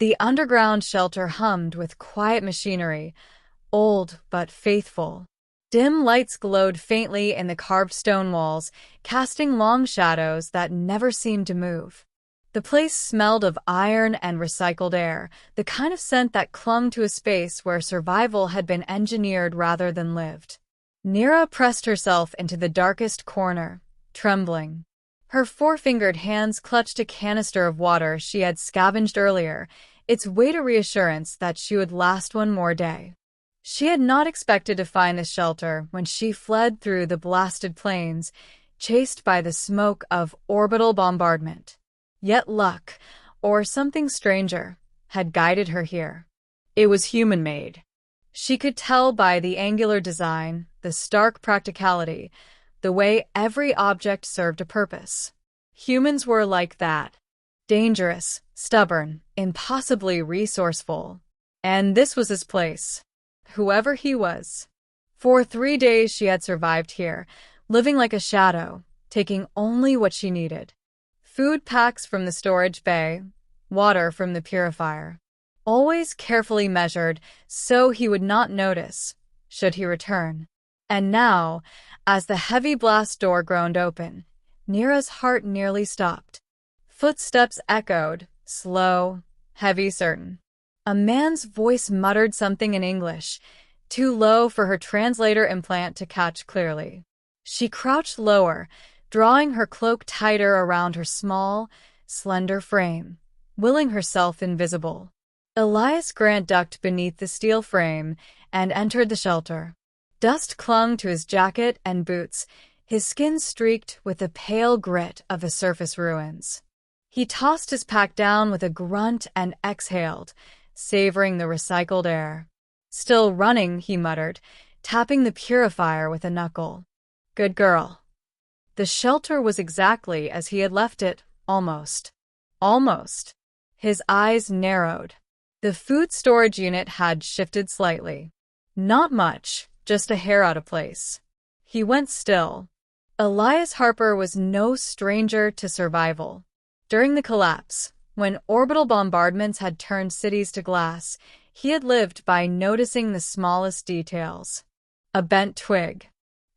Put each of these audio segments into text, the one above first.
The underground shelter hummed with quiet machinery, old but faithful. Dim lights glowed faintly in the carved stone walls, casting long shadows that never seemed to move. The place smelled of iron and recycled air, the kind of scent that clung to a space where survival had been engineered rather than lived. Nira pressed herself into the darkest corner, trembling. Her four-fingered hands clutched a canister of water she had scavenged earlier, its weight a reassurance that she would last one more day. She had not expected to find this shelter when she fled through the blasted plains, chased by the smoke of orbital bombardment. Yet luck, or something stranger, had guided her here. It was human-made. She could tell by the angular design, the stark practicality, the way every object served a purpose. Humans were like that. Dangerous, stubborn, impossibly resourceful. And this was his place. Whoever he was. For 3 days she had survived here, living like a shadow, taking only what she needed. Food packs from the storage bay, water from the purifier. Always carefully measured so he would not notice, should he return. And now, as the heavy blast door groaned open, Nira's heart nearly stopped. Footsteps echoed, slow, heavy, certain. A man's voice muttered something in English, too low for her translator implant to catch clearly. She crouched lower, drawing her cloak tighter around her small, slender frame, willing herself invisible. Elias Grant ducked beneath the steel frame and entered the shelter. Dust clung to his jacket and boots, his skin streaked with the pale grit of the surface ruins. He tossed his pack down with a grunt and exhaled, savoring the recycled air. Still running, he muttered, tapping the purifier with a knuckle. Good girl. The shelter was exactly as he had left it, almost. Almost. His eyes narrowed. The food storage unit had shifted slightly. Not much, just a hair out of place. He went still. Elias Harper was no stranger to survival. During the collapse, when orbital bombardments had turned cities to glass, he had lived by noticing the smallest details. A bent twig.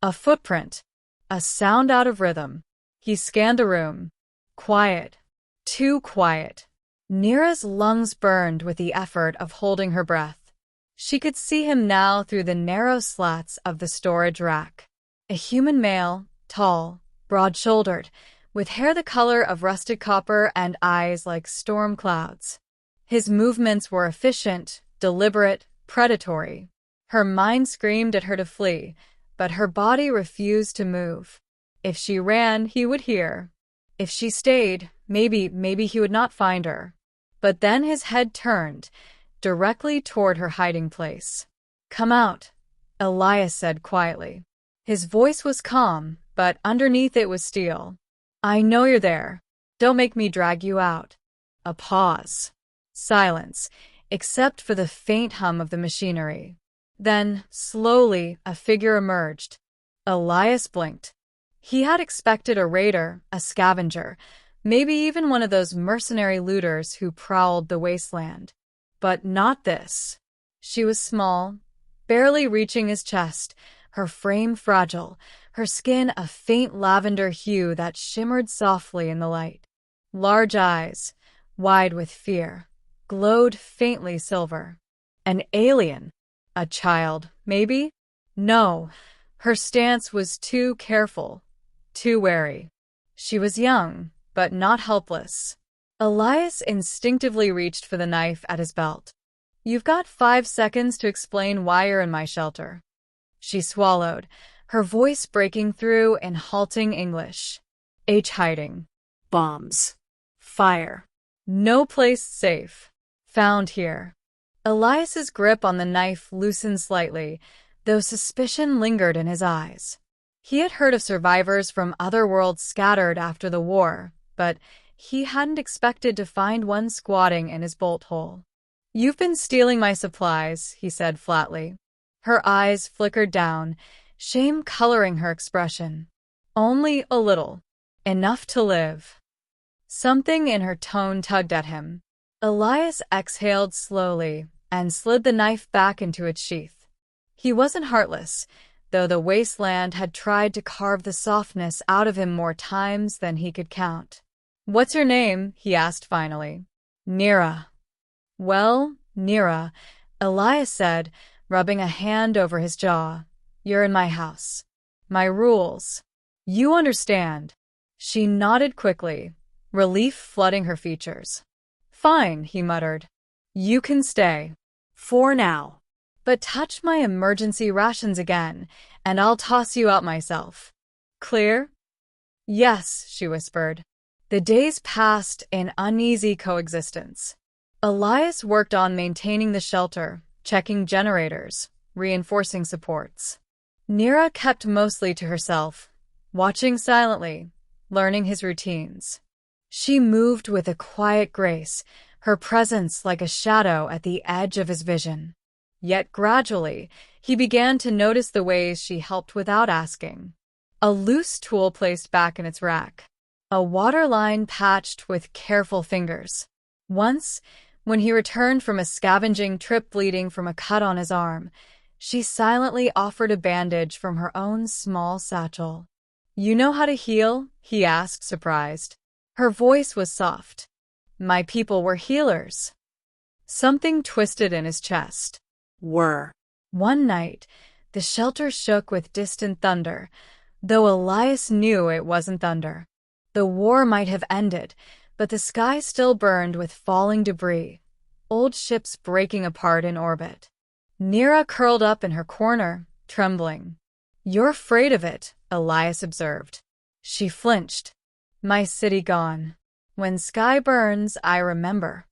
A footprint. A sound out of rhythm. He scanned the room. Quiet. Too quiet. Nira's lungs burned with the effort of holding her breath. She could see him now through the narrow slats of the storage rack. A human male, tall, broad-shouldered, with hair the color of rusted copper and eyes like storm clouds. His movements were efficient, deliberate, predatory. Her mind screamed at her to flee, but her body refused to move. If she ran, he would hear. If she stayed, maybe he would not find her. But then his head turned, directly toward her hiding place. Come out, Elias said quietly. His voice was calm, but underneath it was steel. I know you're there. Don't make me drag you out. A pause. Silence, except for the faint hum of the machinery. Then, slowly, a figure emerged. Elias blinked. He had expected a raider, a scavenger, maybe even one of those mercenary looters who prowled the wasteland. But not this. She was small, barely reaching his chest, her frame fragile, her skin a faint lavender hue that shimmered softly in the light. Large eyes, wide with fear, glowed faintly silver. An alien. A child, maybe? No, her stance was too careful, too wary. She was young, but not helpless. Elias instinctively reached for the knife at his belt. You've got 5 seconds to explain why you're in my shelter. She swallowed, her voice breaking through in halting English. Hiding. Bombs. Fire. No place safe. Found here. Elias's grip on the knife loosened slightly, though suspicion lingered in his eyes. He had heard of survivors from other worlds scattered after the war, but he hadn't expected to find one squatting in his bolt hole. You've been stealing my supplies, he said flatly. Her eyes flickered down, shame coloring her expression. Only a little. Enough to live. Something in her tone tugged at him. Elias exhaled slowly and slid the knife back into its sheath. He wasn't heartless, though the wasteland had tried to carve the softness out of him more times than he could count. "What's your name?" he asked finally. "Nira." "Well, Nira," Elias said, rubbing a hand over his jaw. "You're in my house. My rules. You understand." She nodded quickly, relief flooding her features. "Fine," he muttered. "You can stay. For now. But touch my emergency rations again, and I'll toss you out myself. Clear?" "Yes," she whispered. The days passed in uneasy coexistence. Elias worked on maintaining the shelter, checking generators, reinforcing supports. Nira kept mostly to herself, watching silently, learning his routines. She moved with a quiet grace, her presence like a shadow at the edge of his vision. Yet gradually, he began to notice the ways she helped without asking. A loose tool placed back in its rack. A water line patched with careful fingers. Once, when he returned from a scavenging trip bleeding from a cut on his arm, she silently offered a bandage from her own small satchel. "You know how to heal?" he asked, surprised. Her voice was soft. "My people were healers." Something twisted in his chest. "Were." One night, the shelter shook with distant thunder, though Elias knew it wasn't thunder. The war might have ended, but the sky still burned with falling debris, old ships breaking apart in orbit. Nira curled up in her corner, trembling. "You're afraid of it," Elias observed. She flinched. "My city gone. When sky burns, I remember."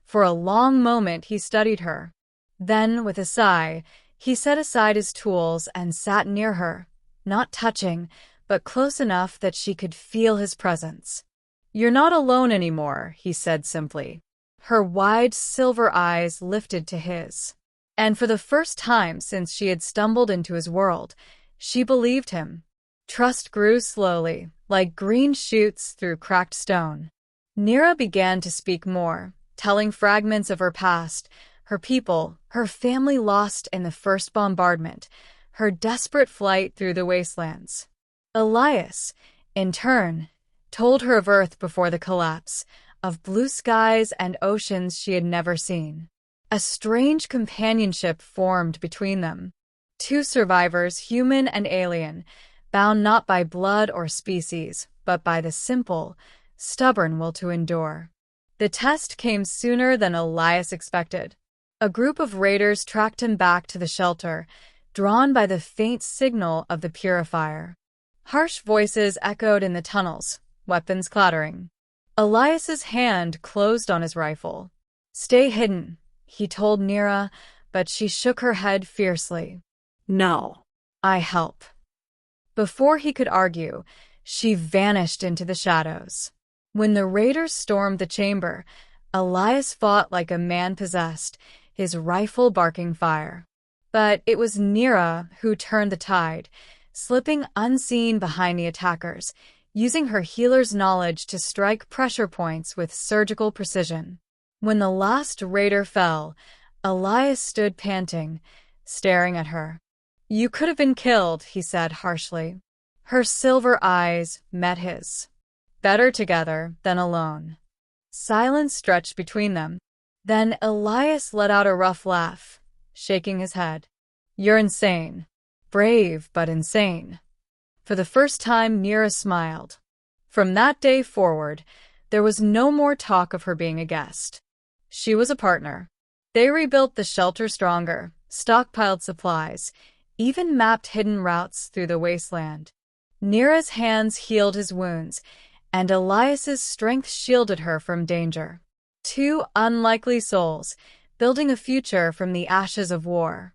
For a long moment he studied her. Then, with a sigh, he set aside his tools and sat near her, not touching, but close enough that she could feel his presence. "You're not alone anymore," he said simply. Her wide silver eyes lifted to his. And for the first time since she had stumbled into his world, she believed him. Trust grew slowly, like green shoots through cracked stone. Nira began to speak more, telling fragments of her past, her people, her family lost in the first bombardment, her desperate flight through the wastelands. Elias, in turn, told her of Earth before the collapse, of blue skies and oceans she had never seen. A strange companionship formed between them. Two survivors, human and alien, bound not by blood or species, but by the simple, stubborn will to endure. The test came sooner than Elias expected. A group of raiders tracked him back to the shelter, drawn by the faint signal of the purifier. Harsh voices echoed in the tunnels, weapons clattering. Elias's hand closed on his rifle. "Stay hidden," he told Nira, but she shook her head fiercely. "No. I help." Before he could argue, she vanished into the shadows. When the raiders stormed the chamber, Elias fought like a man possessed, his rifle barking fire. But it was Nira who turned the tide, slipping unseen behind the attackers, using her healer's knowledge to strike pressure points with surgical precision. When the last raider fell, Elias stood panting, staring at her. "You could have been killed," he said harshly. Her silver eyes met his. "Better together than alone." Silence stretched between them. Then Elias let out a rough laugh, shaking his head. "You're insane. Brave, but insane." For the first time, Nira smiled. From that day forward, there was no more talk of her being a guest. She was a partner. They rebuilt the shelter stronger, stockpiled supplies, even mapped hidden routes through the wasteland. Nira's hands healed his wounds, and Elias's strength shielded her from danger. Two unlikely souls, building a future from the ashes of war.